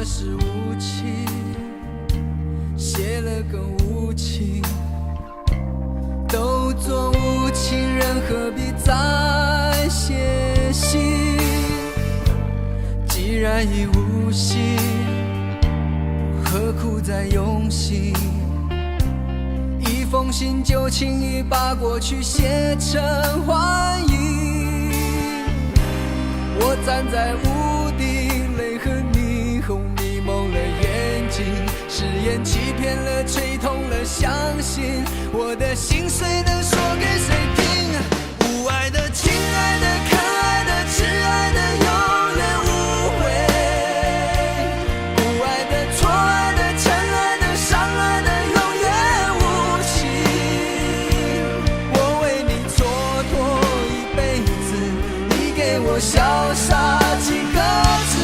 了是无情，写了更无情，都做无情人，何必再写信？既然已无心，何苦再用心？一封信就轻易把过去写成幻影。我站在屋顶，泪和霓虹迷蒙了眼睛，誓言欺骗了，吹痛了，相信我的心碎能说给谁听？无爱的、亲爱的、可爱的、挚爱的，永远无悔；不爱的、错爱的、真爱的、伤爱的，永远无情。我为你蹉跎一辈子，你给我潇洒几个字。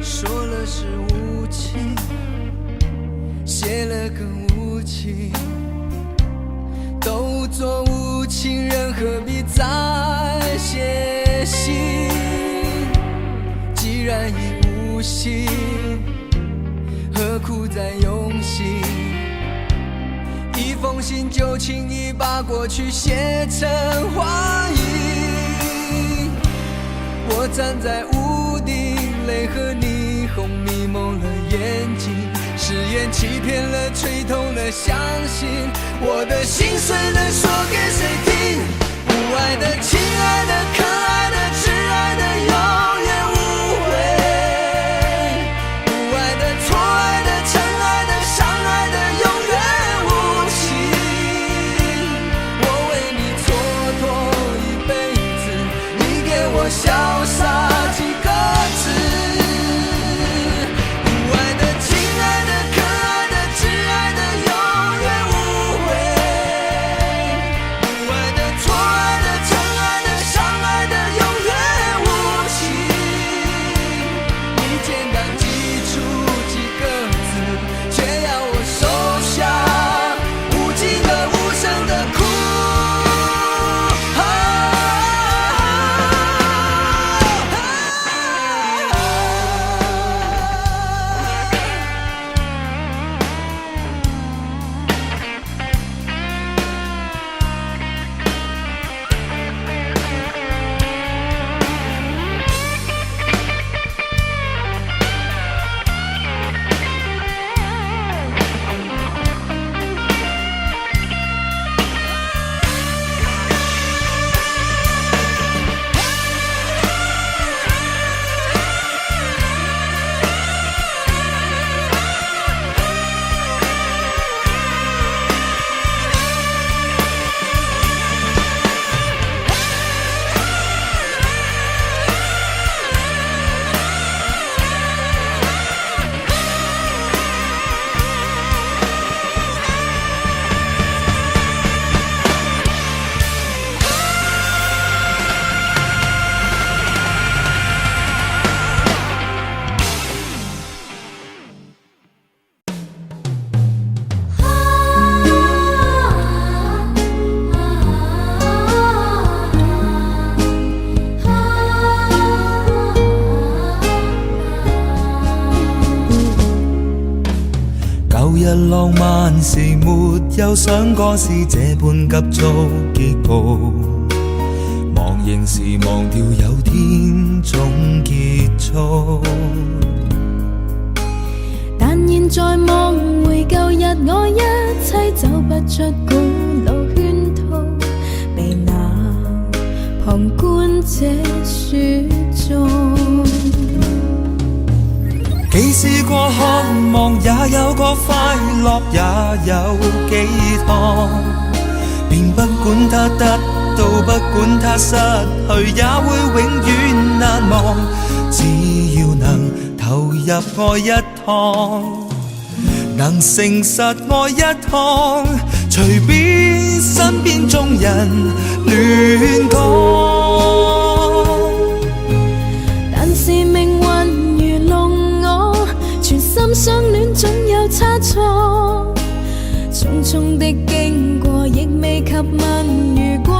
说了是无情，写了更无情，都做无情人，何必再写信？既然已无心，何苦再用心？一封信就轻易把过去写成幻影。我站在屋顶，泪和霓虹迷蒙了眼睛，誓言欺骗了，吹痛了，相信我的心碎能说给谁听？无爱的、亲爱的、可爱的、挚爱的，永远无悔；不爱的、错爱的、真爱的、伤爱的，永远无情。我为你蹉跎一辈子，你给我潇洒几个字。浪漫時沒有想過是這般急速結局，忘形時忘掉有天總結束，但現在望回舊日我一切走不出古老圈套，被那旁觀者說中。既試過渴望，也有過快樂，也有寄託，便不管它得到，不管它失去，也會永遠難忘。只要能投入愛一趟，能誠實愛一趟，隨便身邊眾人亂講。但是命運愚弄我，全心相戀總有差錯，匆匆的經過亦未及問如果。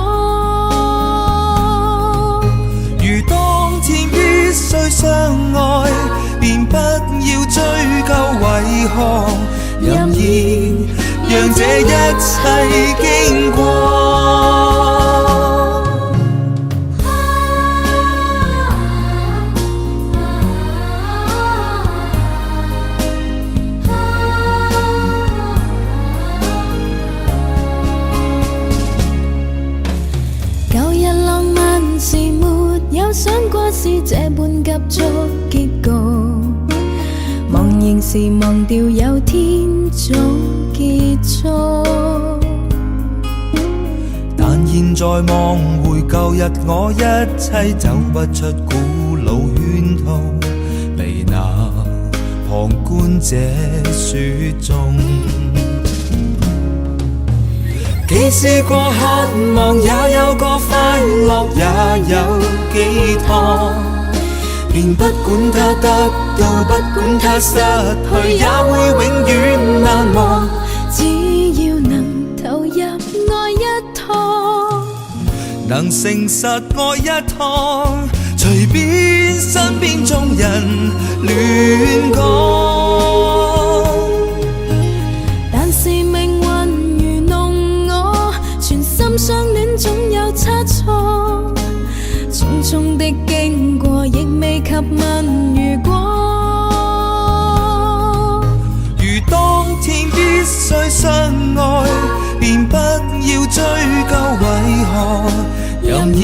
如當天必須相愛，便不要追究為何，任意讓這一切經過。舊日浪漫時沒有想過是這般急速結局，忘形時忘掉有天早結束。但現在望回舊日，我一切走不出古老圈套，被那旁觀者說中。既試過渴望，也有過快樂，也有寄託，便不管它得到，不管它失去，也會永遠難忘。只要能投入愛一趟，能誠實愛一趟，隨便身邊眾人亂講。但是命運愚弄我，全心相戀總有差錯，匆匆的經過亦未及問如果。如當天必須相愛，便不要追究為何，任意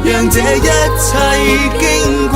讓這一切經過。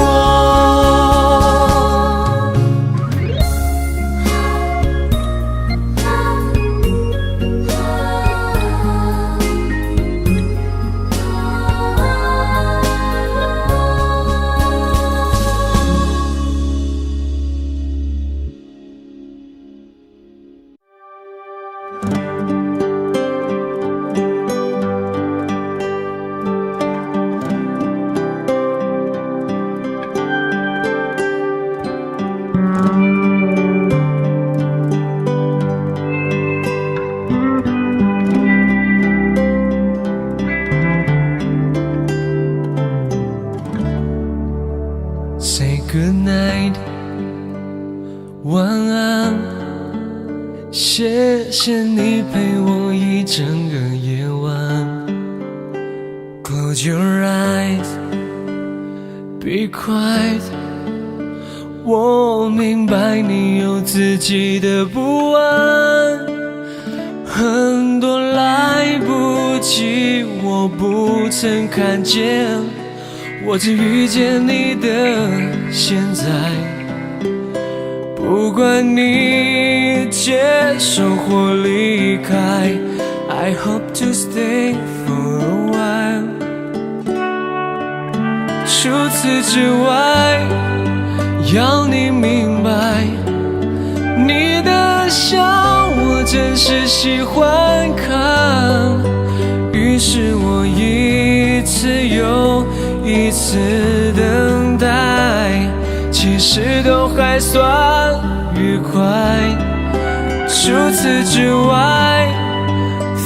Say goodnight， 晚安，谢谢你陪我一整个夜晚。Close your eyes， be quiet， 我明白你有自己的不安，很多来不及，我不曾看见。我只遇见你的现在，不管你接受或离开 I hope to stay for a while。 除此之外，要你明白，你的笑我真是喜欢看，于是我一次又一次等待，其实都还算愉快。除此之外，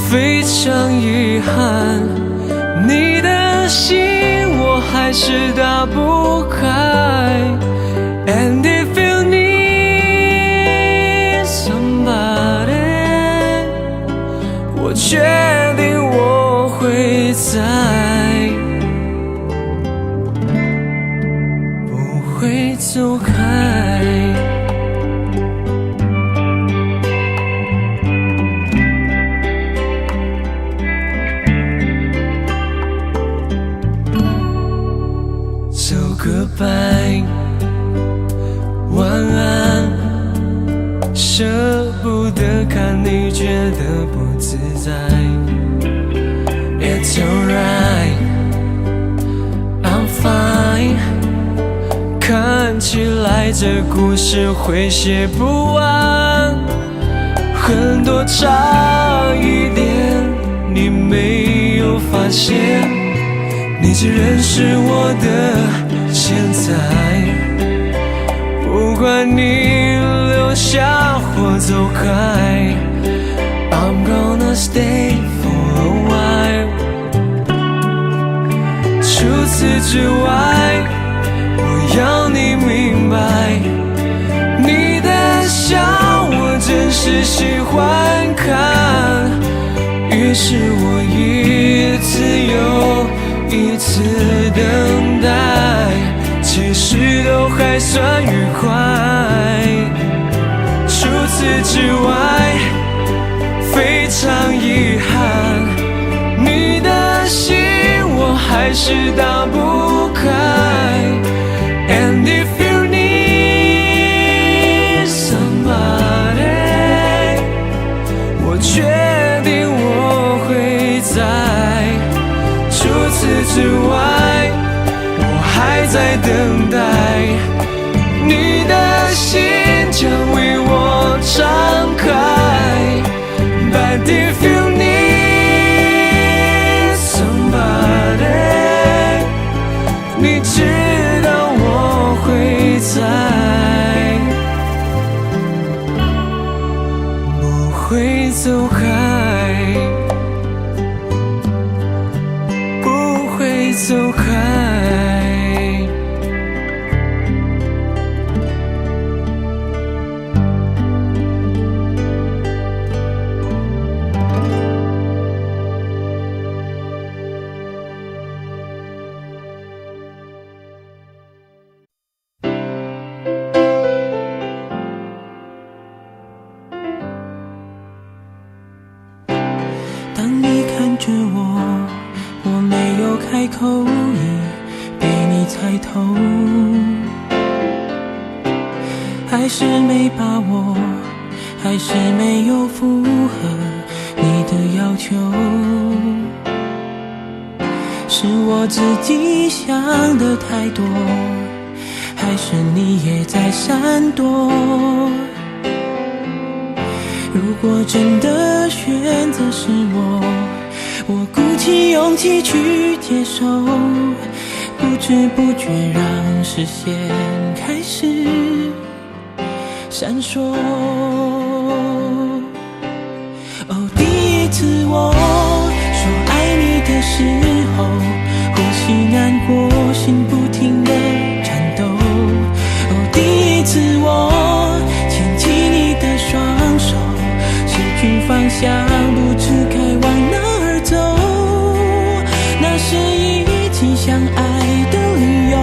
非常遗憾，你的心我还是打不开。And if you need somebody， 我确定我会在，会走开。舍不得看你觉得不自在。 It's alright, I'm fine。 看起来这故事会写不完，很多差一点你没有发现，你只认识我的现在。不管你留下或走开， I'm gonna stay for a while。 除此之外，我要你明白，你的笑我真是喜欢看，于是我一次又一次等待，其实都还算愉快。除此之外，非常遗憾，你的心我还是打不开。And if you need somebody， 我决定我会在。除此之外，我还在等待，你的心将为我敞开。But if you need somebody， 你知道我会在，不会走开，不会走开。当你看着我，我没有开口，已被你猜透，还是没把握，还是没有符合你的要求，是我自己想的太多，还是你也在闪躲？如果真的选择是我鼓起勇气去接受，不知不觉让视线开始闪烁。哦，第一次我说爱你的时候，呼吸难过，心不停地颤抖。哦，第一次我牵起你的双手，失去方向，不知该往哪儿走。那是一起相爱的理由，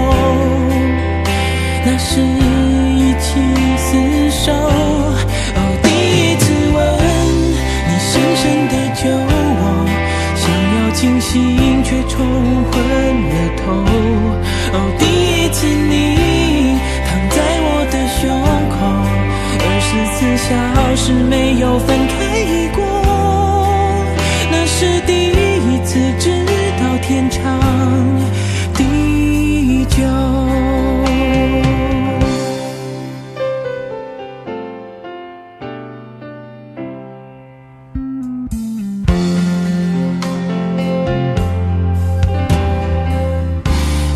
那是一起厮守。哦，第一次吻你深深地救我，想要清醒却冲昏了头。哦，第一次你躺在我的胸口，24小时没有分开过，那是第一次知道天长地久。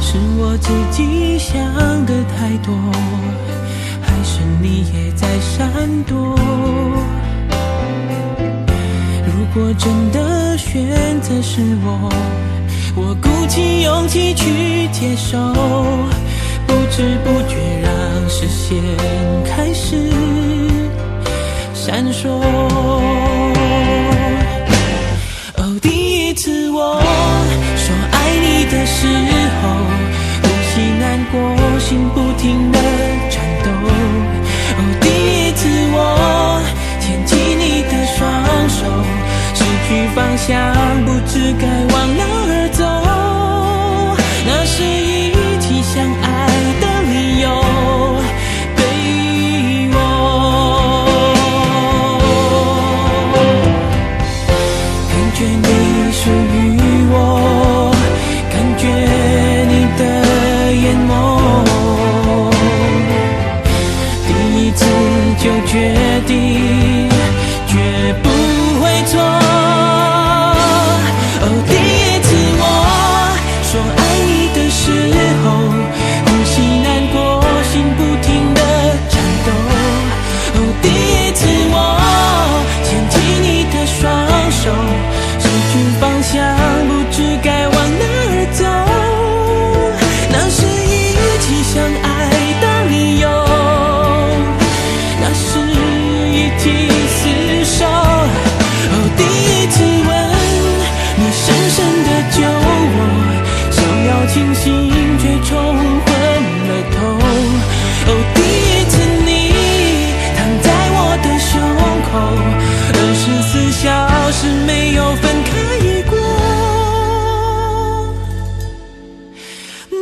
是我自己想的太多，还是你也在闪躲？如果真的选择是我鼓起勇气去接受，不知不觉让视线开始闪烁。哦，第一次我说爱你的时候，呼吸难过，心不停地颤抖。哦，第一次我牵起你的双手，失去方向，不知该往哪儿走。那是一起相爱的理由，对我。起厮守。第一次吻你深深的救我，想要清醒却冲昏了头。第一次你躺在我的胸口，24小时没有分开过，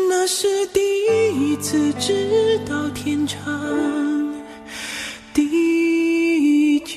那是第一次知道天长地久。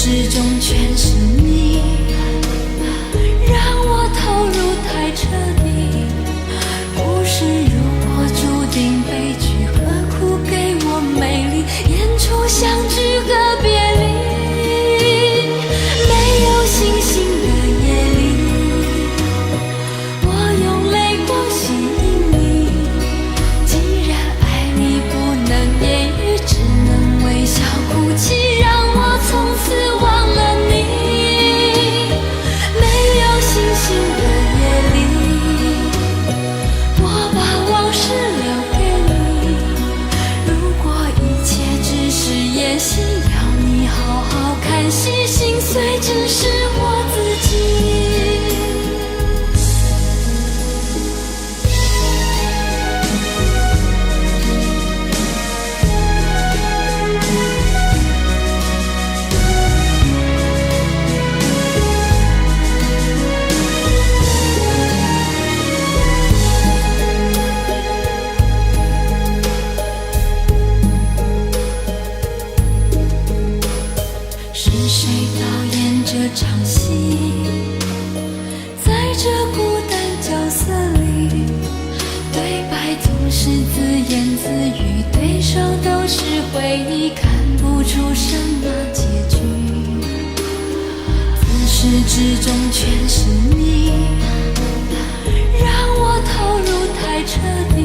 至终全是你，让我投入太彻底。故事如果注定悲剧，何苦给我美丽演出相聚和别离？没有星星的夜里，我用泪光吸引你。既然爱你不能言语，只能微笑哭泣，让我从此忘了你。没有星星的夜里，我把往事留给你。如果一切只是演戏，要你好好看戏，心碎只是我自己。是谁导演这场戏？在这孤单角色里，对白总是自言自语，对手都是回忆，看不出什么结局。自始至终全是你，让我投入太彻底。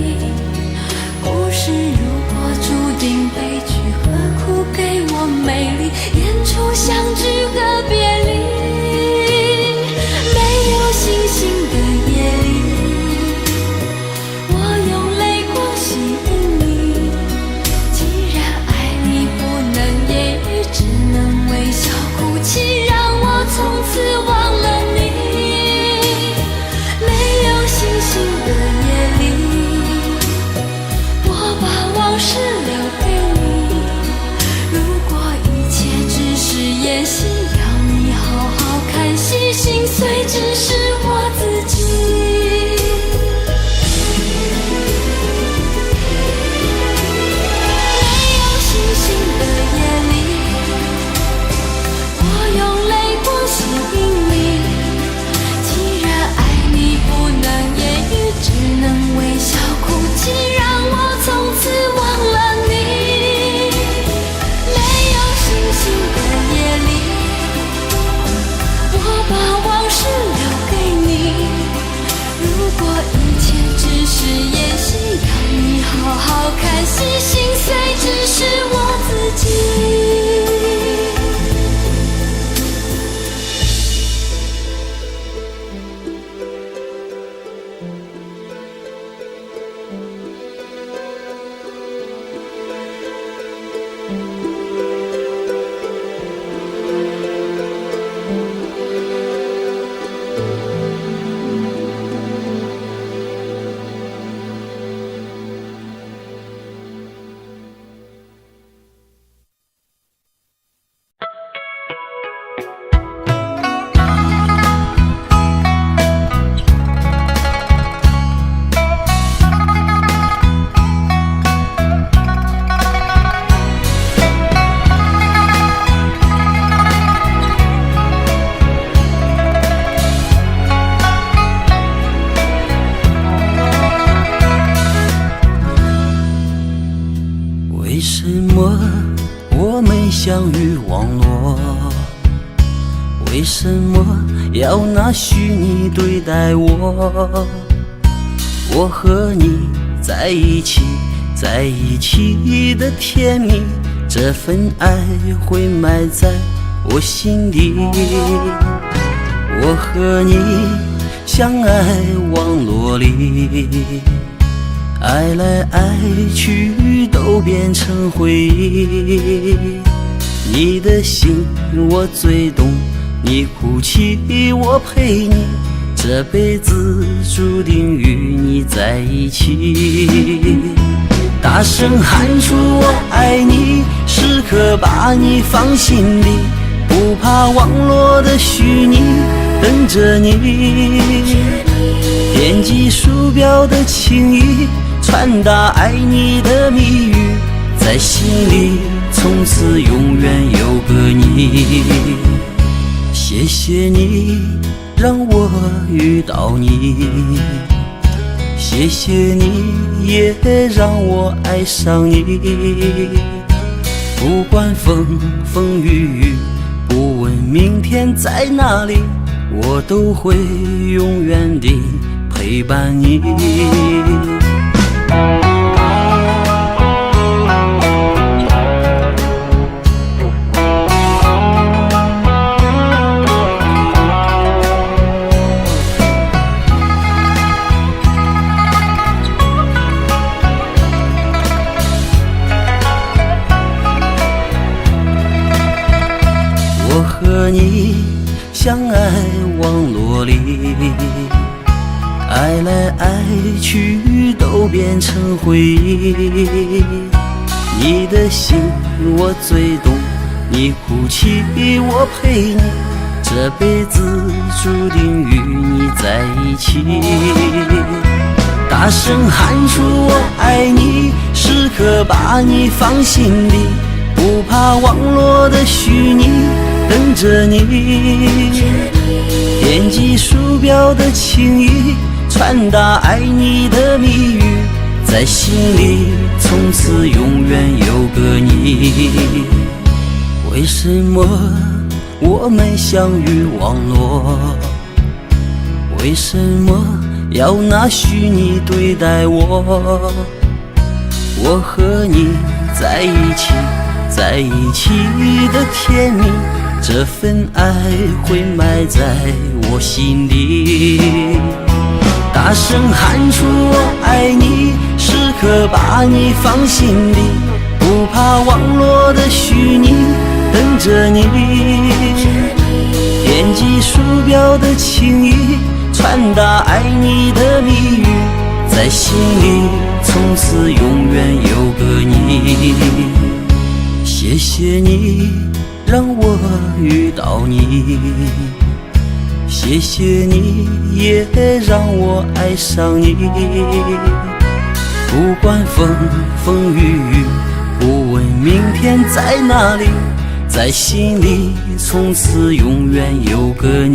故事如果注定悲剧，何苦给我美丽演出相聚和别离？没有星星的夜里，我用泪光吸引你。既然爱你不能言语，只能微笑哭泣，让我从此忘了你。没有星星的夜里，我把往事留给你。如果一切只是演戏，要你好好看戏，心碎只是我自己。没有星星的夜里，我用泪光吸引你。既然爱你不能言语，只能微笑哭泣，让我从此忘了你。没有星星的夜里，我把往事留给你。如果一切只是演戏，要你好好看戏，心碎只是我自己。为什么我们相遇网络？为什么要拿虚拟对待我？我和你在一起，在一起的甜蜜，这份爱会埋在我心底。我和你相爱网络里，爱来爱去都变成回忆。你的心我最懂，你哭泣我陪你，这辈子注定与你在一起。大声喊出我爱你，时刻把你放心里，不怕网络的虚拟，等着你。点击鼠标的情意，传达爱你的谜语，在心里从此永远有个你。谢谢你让我遇到你，谢谢你也让我爱上你。不管风风雨雨，不问明天在哪里，我都会永远地陪伴你。我和你相爱网络里，爱来爱去都变成回忆。你的心我最懂，你哭泣我陪你，这辈子注定与你在一起。大声喊出我爱你，时刻把你放心里，不怕网络的虚拟，等着你。点击鼠标的轻易，传达爱你的密语，在心里从此永远有个你。为什么我们相遇网络？为什么要拿虚拟对待我？我和你在一起，在一起的甜蜜，这份爱会埋在我心里。大声喊出我爱你，时刻把你放心里，不怕网络的虚拟，等着你。点击鼠标的轻易，传达爱你的密语，在心里从此永远有个你。谢谢你让我遇到你，谢谢你也让我爱上你。不管风风雨雨，不问明天在哪里，在心里从此永远有个你。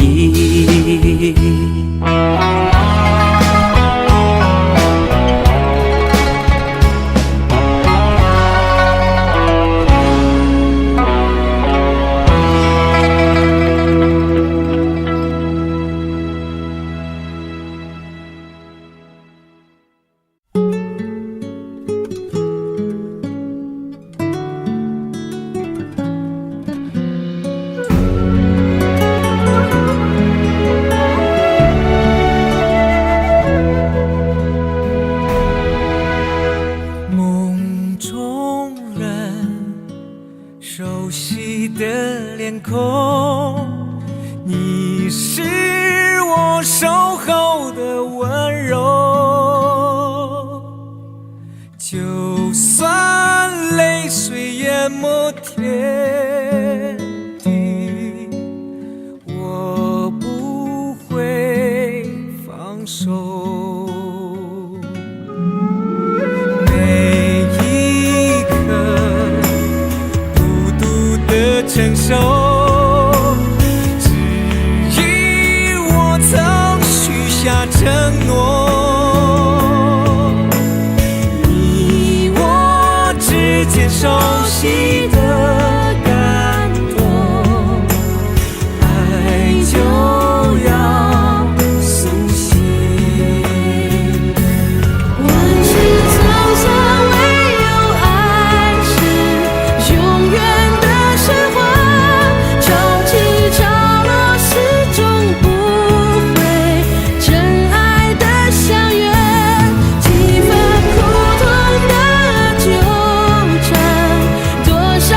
多少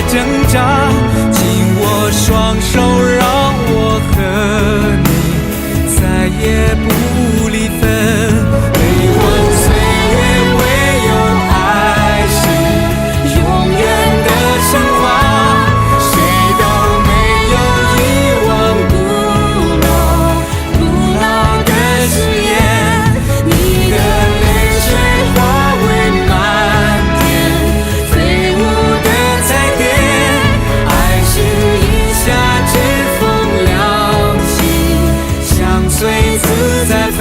挣扎，紧握双手，让我和你再也不离分。悲欢岁月，唯有爱是永远的神话，谁都没有遗忘古老的誓言。你的泪水化为漫天飞舞的彩蝶，爱是一下指风亮起，相随自在飞。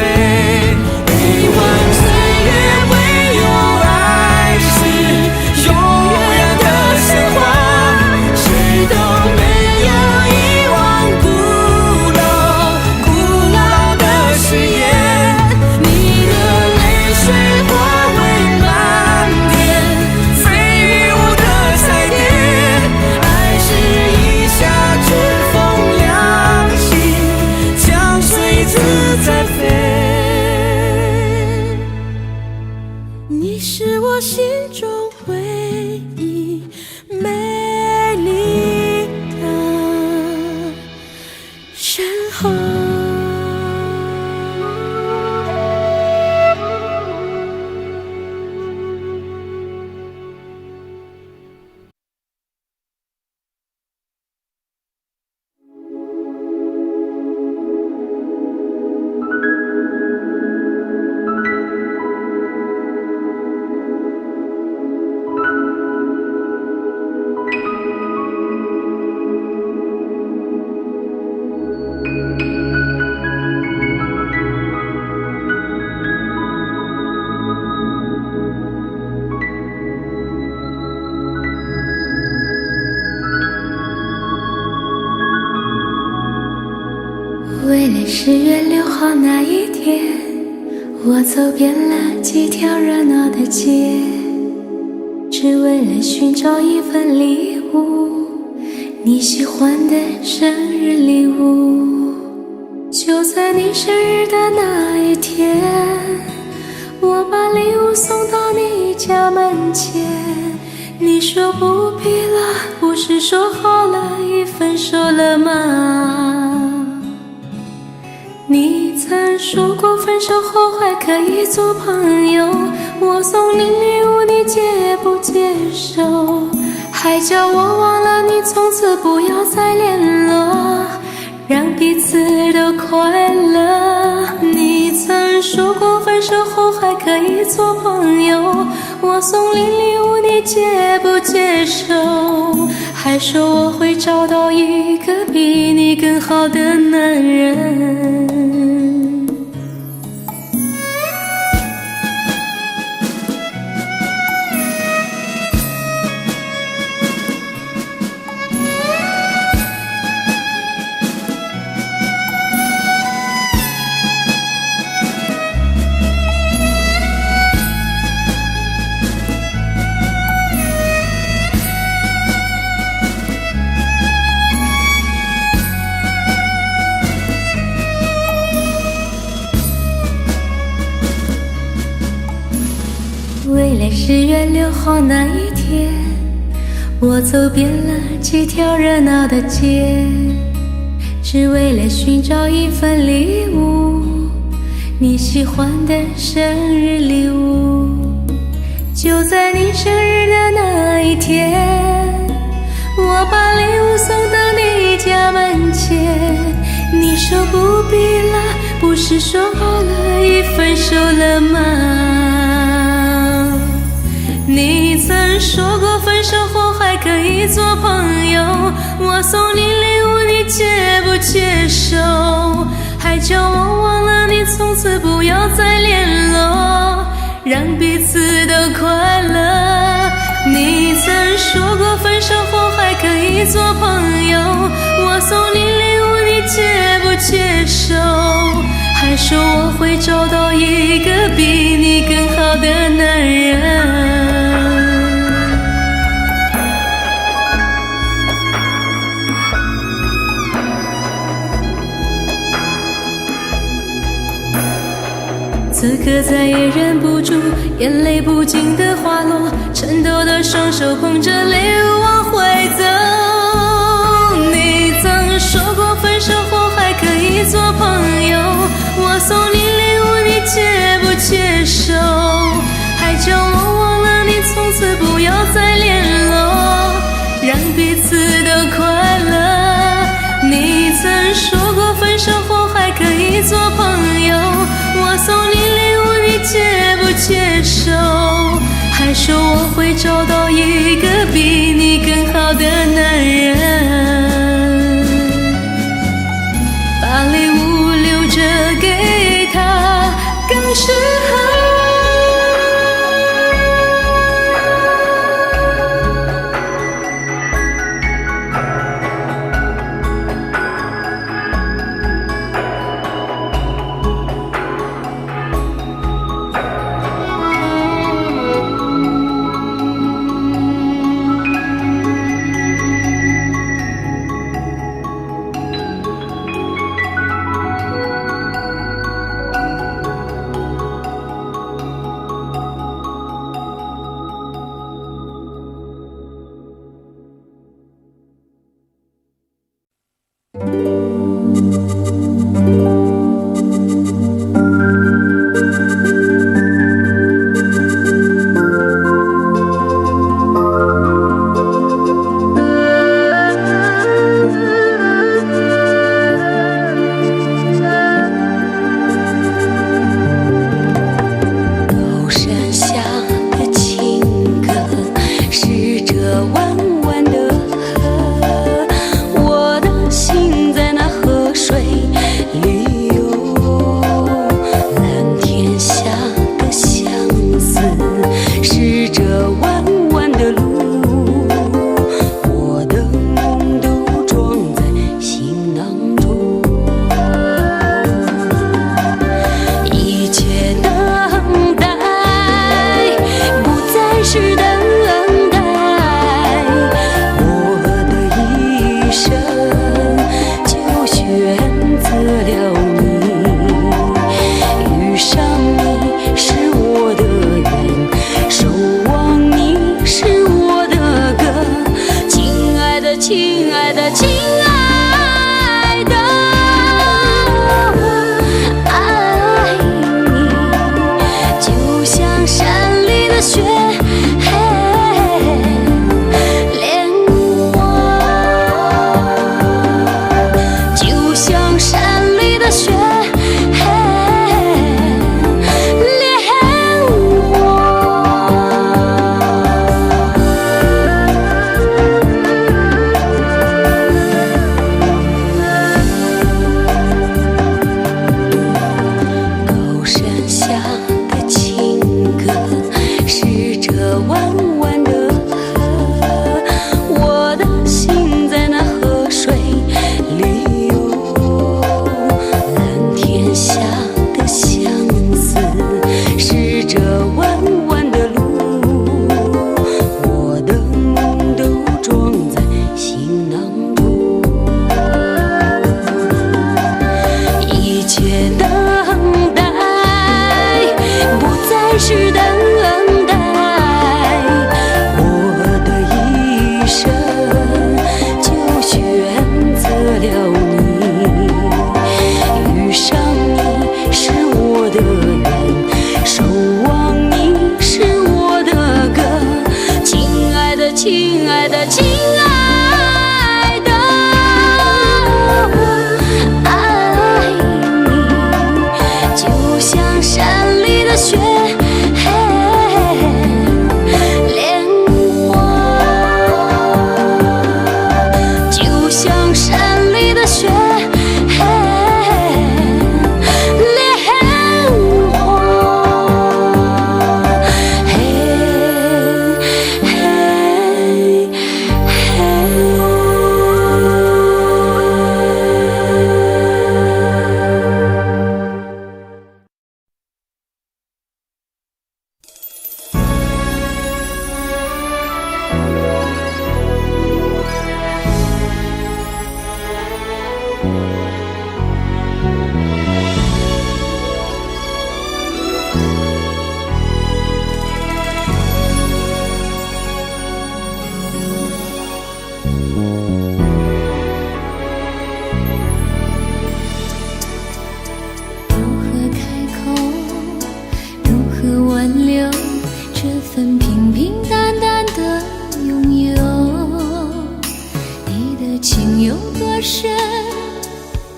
悲欢岁月，唯有爱是永远的神话，谁都没有遗忘古老的誓言。你的泪水化为漫天飞舞的彩蝶，爱是一下指风亮起，相随自在飞。你是我心中唯一美丽的神话。为了10月6号那一天，我走遍了几条热闹的街，只为了寻找一份礼物，你喜欢的生日礼物。就在你生日的那一天，我把礼物送到你家门前。你说不必了，不是说好了已分手了吗？你曾说过分手后还可以做朋友，我送你礼物你接不接受？还叫我忘了你，从此不要再联络，让彼此都快乐。你曾说过分手后还可以做朋友，我送你礼物你接不接受？还说我会找到一个比你更好的男人。为了10月6号那一天，我走遍了几条热闹的街，只为了寻找一份礼物，你喜欢的生日礼物。就在你生日的那一天，我把礼物送到你家门前。你说不必了，不是说好了已分手了吗？你曾说过分手后还可以做朋友，我送你礼物你接不接受？还叫我忘了你，从此不要再联络，让彼此都快乐。你曾说过分手后还可以做朋友，我送你礼物你接不接受？还说我会找到一个比你更好的男人。此刻再也忍不住，眼泪不禁的滑落，颤抖的双手捧着礼物往回走。以做朋友。我送你礼物，你接不接受？还叫我忘了你，从此不要再联络，让彼此都快乐。你曾说过分手后还可以做朋友，我送你礼物，你接不接受？还说我会找到一个比你更好的男人，把礼物留着给他更适合。情有多深，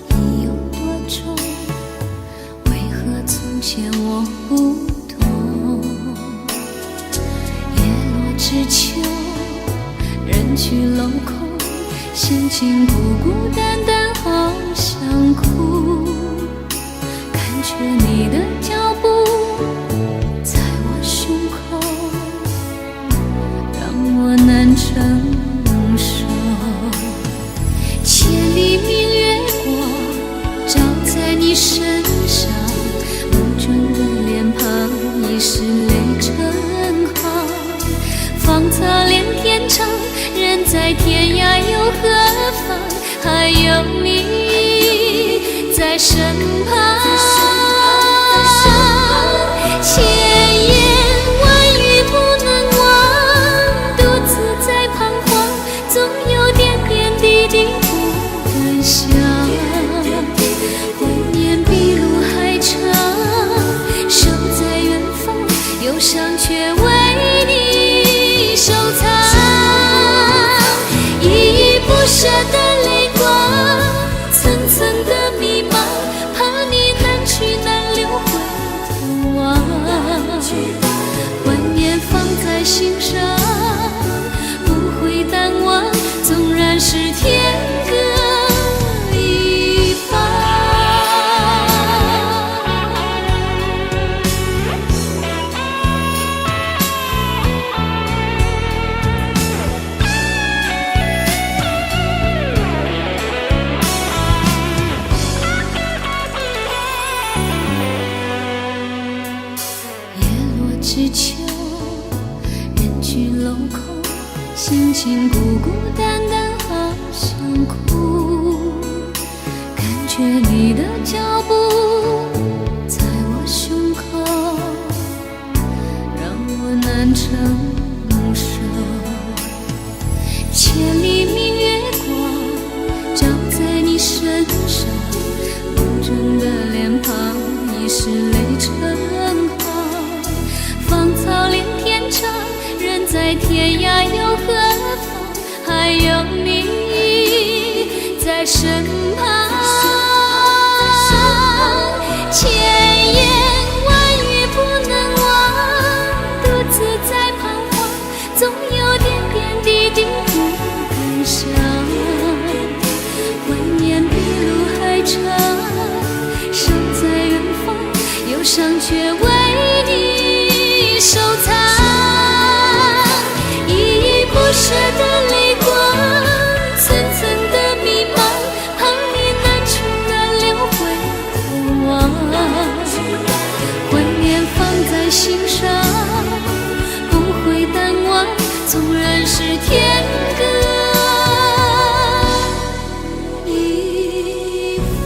意有多重，为何从前我不懂？叶落知秋，人去楼空，心情孤孤单单，好想哭。感觉你的脚步在我胸口，让我难承受。千里明月光照在你身上，梦中的脸庞已是泪成行。芳草连天长，人在天涯又何妨？还有你在身旁。千言万语不能忘，独自在彷徨，总有点点滴滴不敢想。怀念比路还长，守在远方，忧伤却为你收藏。依依不舍的泪光，层层的迷茫，怕你难去难留回头望。怀念放在心上，不会淡忘，纵然是天各一方。知秋，人去楼空，心情孤孤单单，好想哭。感觉你的脚步在我胸口，让我难承受。千里明月光照在你身上，梦中的脸庞已是泪成行。芳草连天长，人在天涯又何妨？还有你在身旁。千言万语不能忘，独自在彷徨，总有点点滴滴不敢想。怀念比路还长，守在远方，忧伤却为你收藏。依依不舍的泪光，层层的迷茫，怕你难去难留回头望。怀念放在心上，不会淡忘，纵然是天各一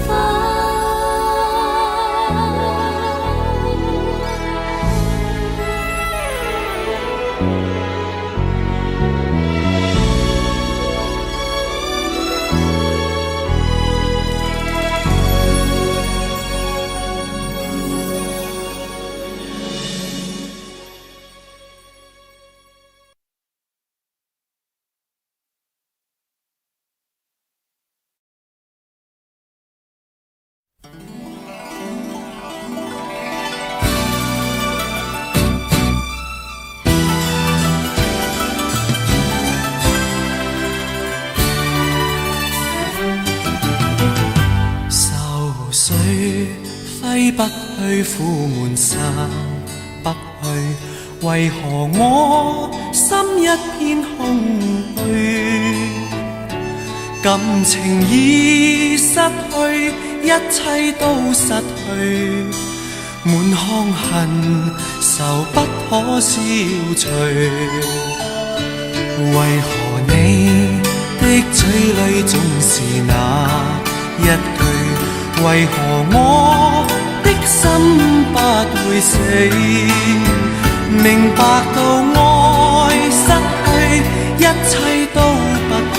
方。揮不去，苦悶散不去，為何我心一片空虛？感情已失去，一切都失去，滿腔恨愁不可消除。為何你的嘴裏總是那一句？為何我的心不會死？明白到愛失去，一切都不對，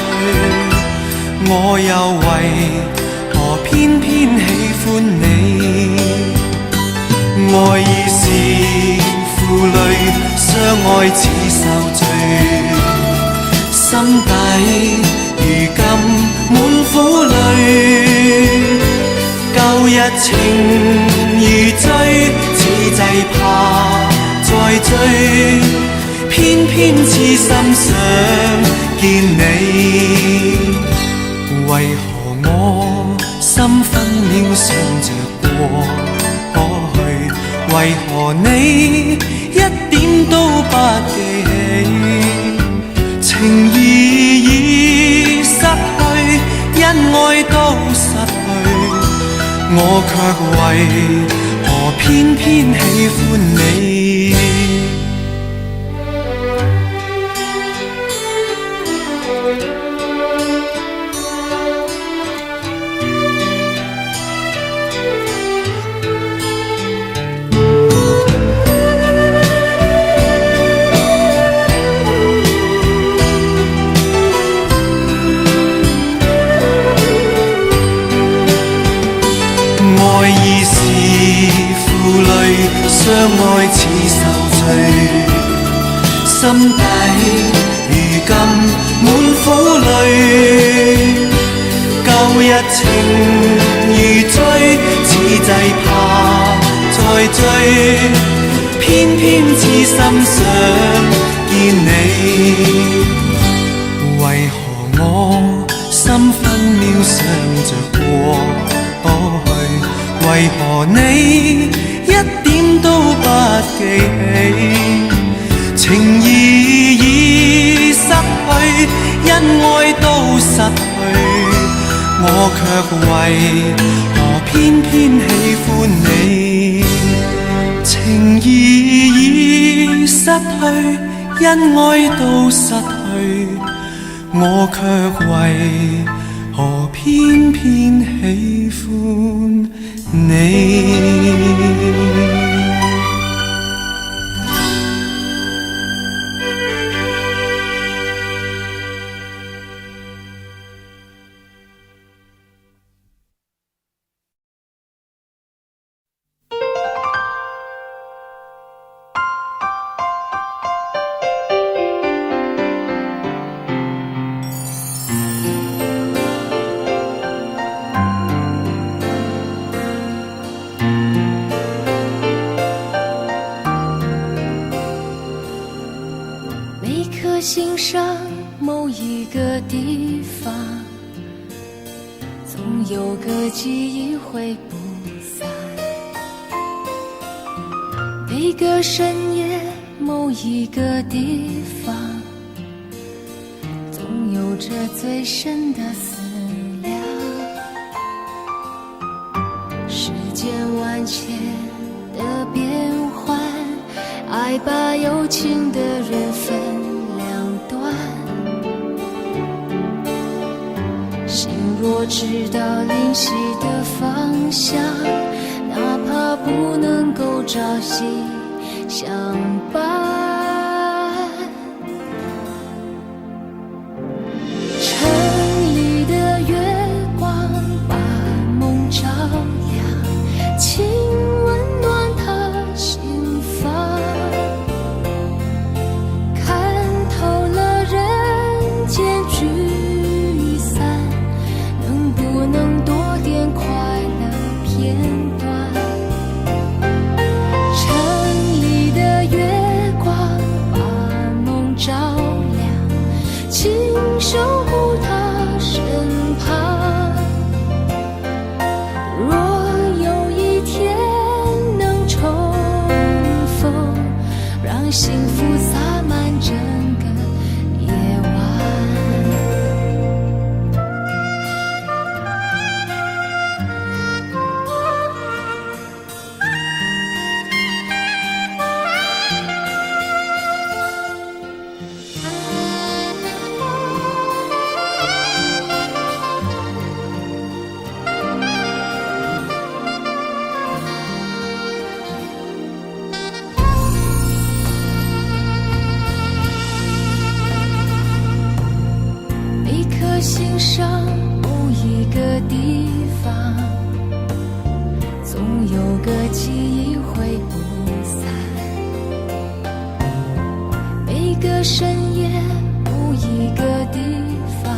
我又為何偏偏喜歡你？愛已是負累，相愛似受罪，心底如今情如醉，此际怕再追，偏偏痴心想见你。为何我心分秒想着过去？为何你一點都不記起？情義已失去，恩愛都失去，我卻為何偏偏喜歡你？相愛似受罪，心底如今滿苦淚。舊日情如醉，此際怕再追，偏偏痴心想見你。為何我心分秒想着過去？為何你一點都不記起？情義已失去，恩愛都失去，我卻為何偏偏喜歡你？情義已失去，恩愛都失去，我卻為何偏偏喜歡你？心上某一个地方，总有个记忆会不散。每个深夜某一个地方，总有着最深的思量。世间万千的变幻，爱把有情的人分若知道灵犀的方向，哪怕不能够朝夕相伴。城里的月光把梦照亮，请温暖他心房。看透了人间聚散，不能多点快乐片段。城里的月光把梦照亮，请守护他身旁。若有一天能重逢，让幸福洒满整个夜晚。心上某一个地方，总有个记忆会不散。每个深夜某一个地方，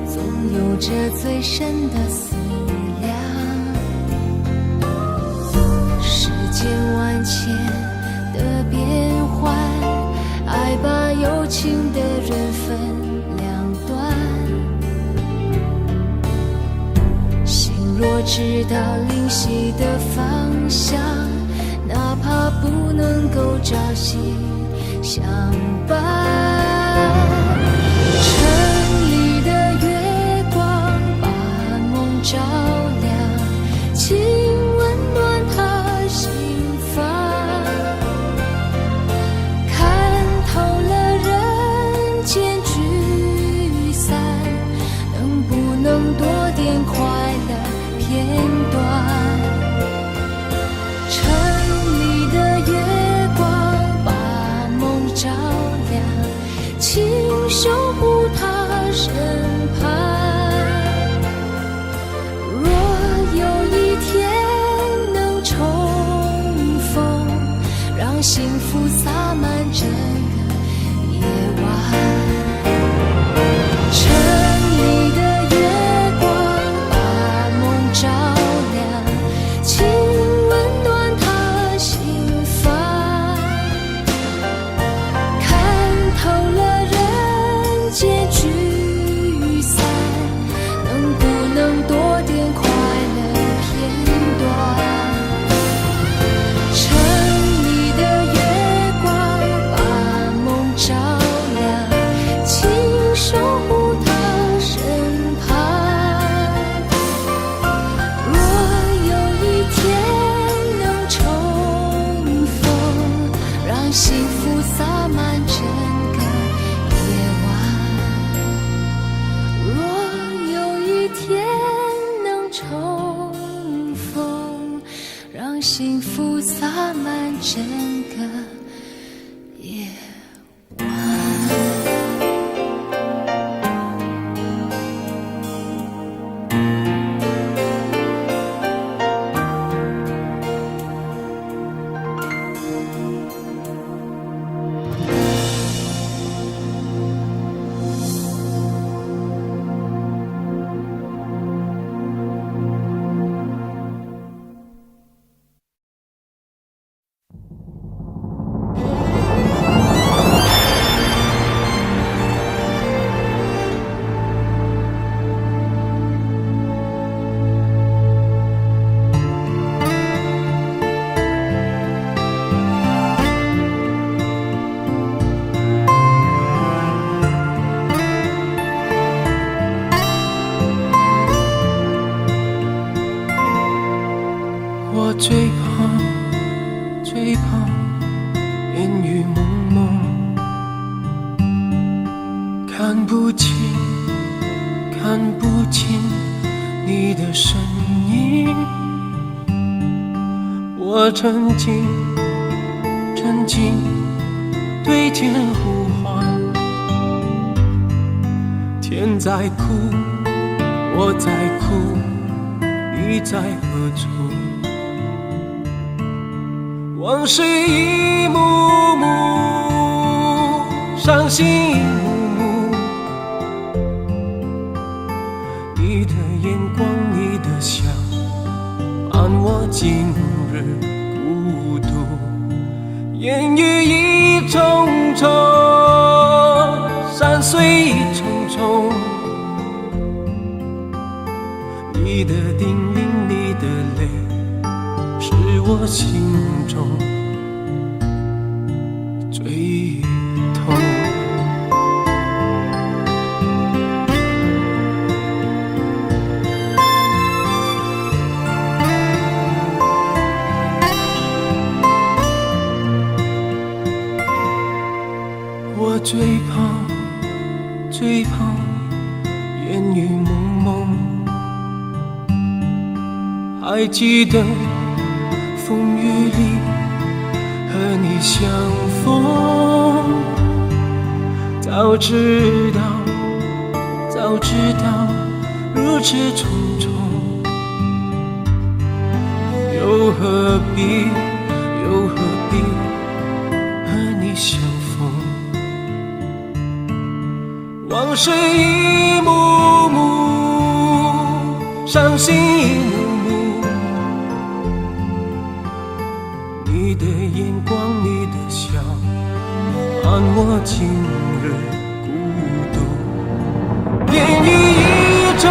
总有着最深的思量。前的变换，爱把有情的人分两端。心若知道灵犀的方向，哪怕不能够朝夕相伴。城里的月光把梦照亮，请温暖他心房。看透了人间聚散，能不能多点快乐片段？城里的月光把梦照亮，请守护他身旁。若有一天能重逢，让幸福洒满整个夜晚。城里的月光把梦照亮，请温暖他心房。看透了人间聚散，能不能多点快乐片段？城里的月光把梦照亮，请守护他身旁。若有一天能重逢，让幸福洒满整个夜晚。若有一天能重逢，让幸福洒满整个夜晚。我最怕烟雨蒙蒙，看不清你的身影。我沉静对天呼唤，天在哭，我在哭，你在何处？往事一幕幕，伤心一幕幕。你的眼光，你的笑，伴我今日孤独。烟雨一重重，山水一重重。你的叮咛，你的泪，是我心中最痛。我最怕烟雨蒙蒙，还记得风雨里和你相逢，早知道如此重重，又何必和你相逢？往事一幕幕，伤心一幕幕。你的眼光里的笑，伴我今日孤独。烟雨一重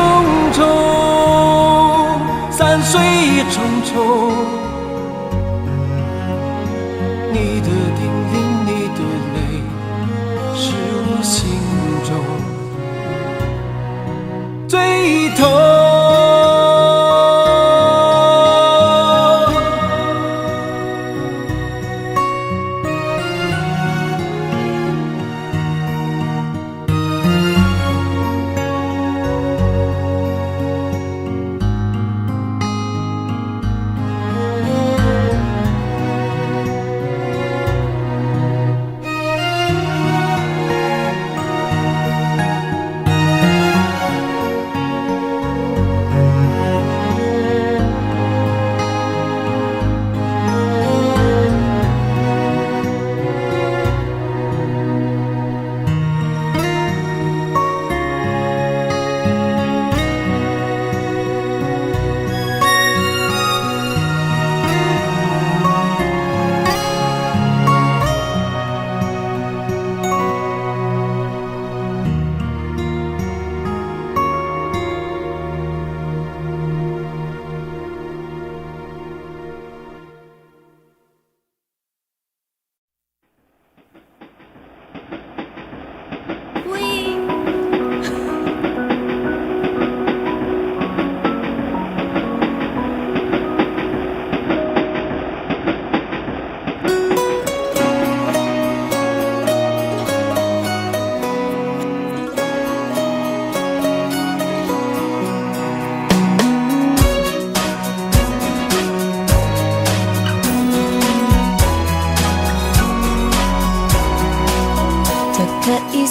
重，山水一重重，你的叮咛，你的泪，是我心中最痛。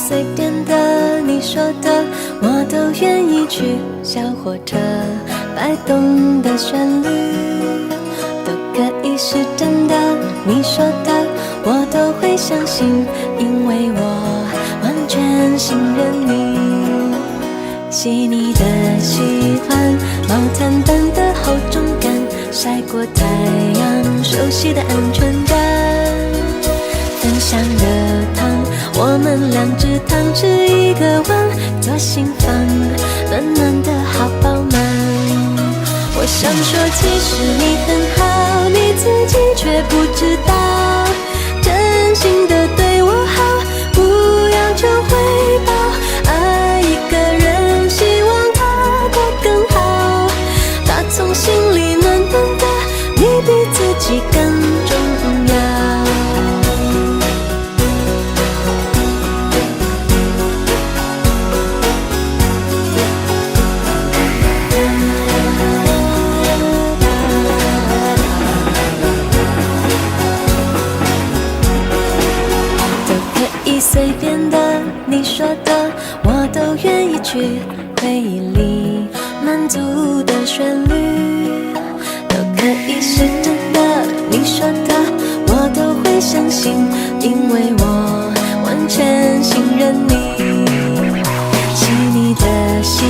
随便的，你说的，我都愿意去。小火车摆动的旋律，都可以是真的。你说的，我都会相信，因为我完全信任你。细腻的喜欢，毛毯般的厚重感，晒过太阳，熟悉的安全感。分享的汤，我们两只汤匙一个碗，做心房，暖暖的好饱满。我想说，其实你很好，你自己却不知道，真心的对我好，不要求回报。爱一个人，希望他过更好，打从心里暖暖的，你比自己更重要。随便的，你说的，我都愿意去。回忆里满足的旋律，都可以是真的。你说的，我都会相信，因为我完全信任你。细腻的喜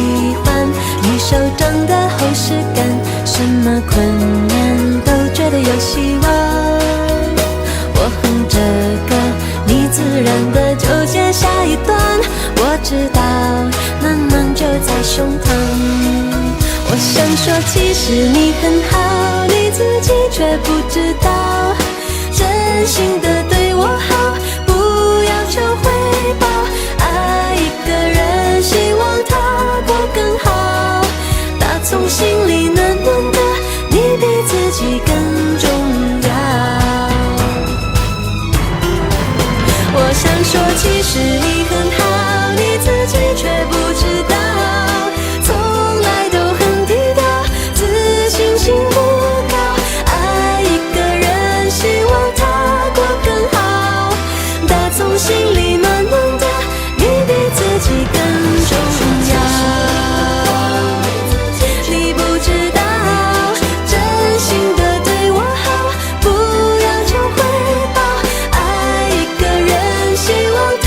欢，你手掌的厚实感，什么困难都觉得有希望。我哼着歌，你自然的就接下一段，我知道暖暖就在胸膛。我想说，其实你很好，你自己却不知道，真心的对我好，不要求回报。爱一个人，希望他过更好，打从心里暖暖的，你比自己更重要。我想说，其实你很好，你自己却不知道，从来都很低调，自信心不高。爱一个人，希望他过更好，打从心里暖暖的，你比自己更重要。你不知道，真心的对我好，不要求回报。爱一个人，希望他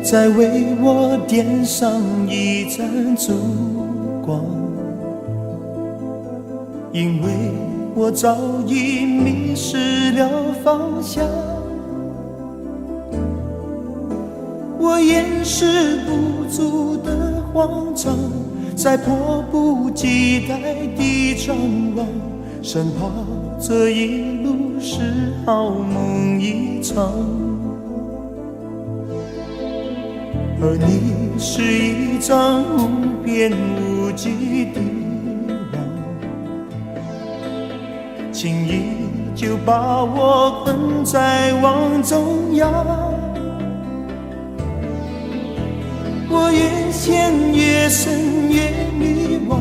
再为我点上一盏烛光，因为我早已迷失了方向，我掩饰不住的慌张，在迫不及待地张望，生怕这一路是好梦一场。而你是一张无边无际的网，轻易就把我困在网中央。我越陷越深越迷惘，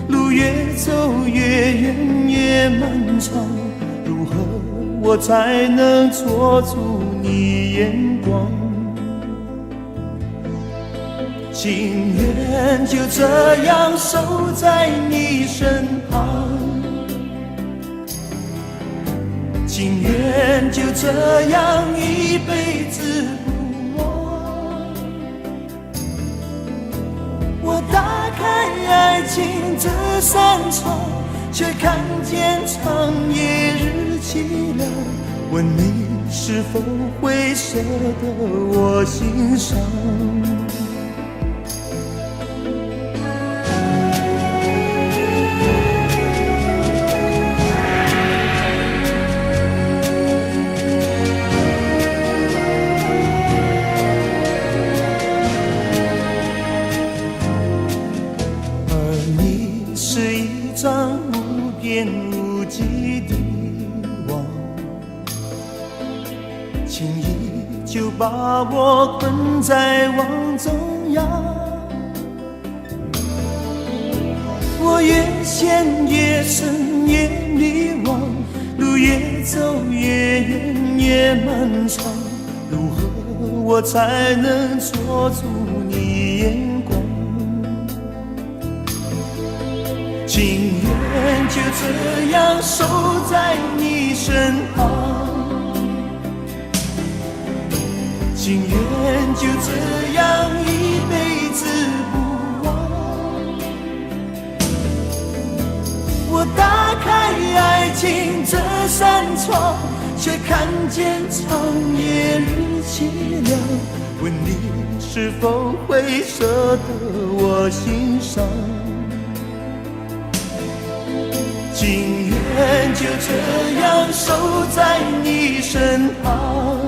路越走越远越漫长，如何我才能捉住你眼光？情愿就这样守在你身旁，情愿就这样一辈子不忘。我打开爱情这扇窗，却看见长夜日凄凉，问你是否会舍得我心伤？无边无际的网，轻易就把我困在网中央。我越陷越深越迷惘，路越走越远越漫长，如何我才能捉住你眼光？情愿就这样守在你身旁，情愿就这样一辈子不忘。我打开爱情这扇窗，却看见长夜日凄凉，问你是否会舍得我心伤？情愿就这样守在你身旁，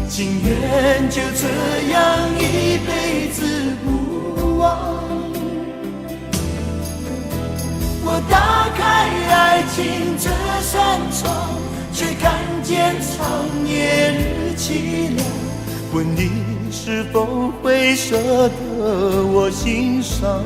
情愿就这样一辈子不忘。我打开爱情这扇窗，却看见长夜日凄凉，问你是否会舍得我心伤？